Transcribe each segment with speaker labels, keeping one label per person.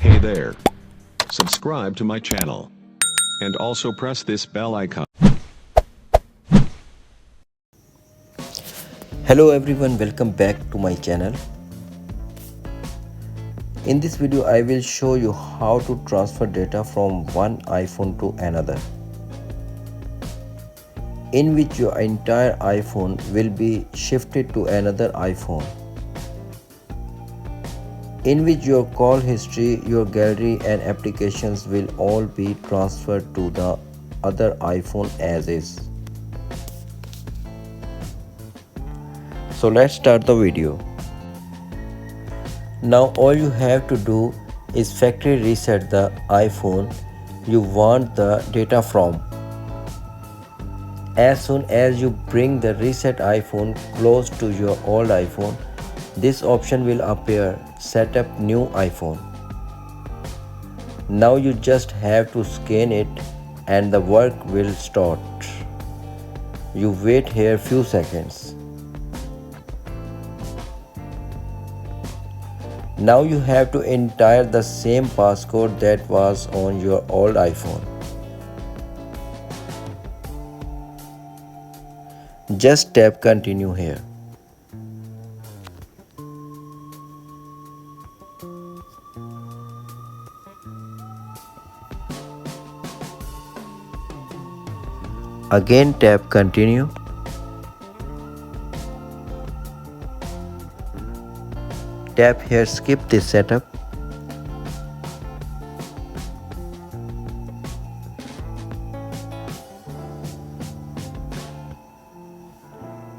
Speaker 1: Hey there. Subscribe to my channel. And also press this bell icon.
Speaker 2: Hello everyone, welcome back to my channel. In this video I will show you how to transfer data from one iPhone to another, in which your entire iPhone will be shifted to another iPhone, in which your call history, your gallery and applications will all be transferred to the other iPhone as is. So let's start the video. Now all you have to do is factory reset the iPhone you want the data from. As soon as you bring the reset iPhone close to your old iPhone, this option will appear, set up new iPhone. Now you just have to scan it and the work will start. You wait here few seconds. Now you have to enter the same passcode that was on your old iPhone. Just tap continue here. Again tap continue. Tap here skip this setup.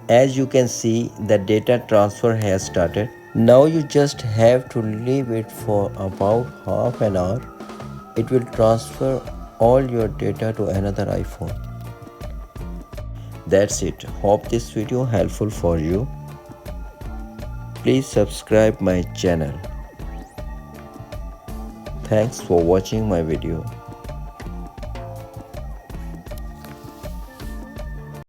Speaker 2: As you can see, the data transfer has started. Now you just have to leave it for about half an hour. It will transfer all your data to another iPhone. That's it. Hope this video helpful for you. Please subscribe my channel. Thanks for watching my video.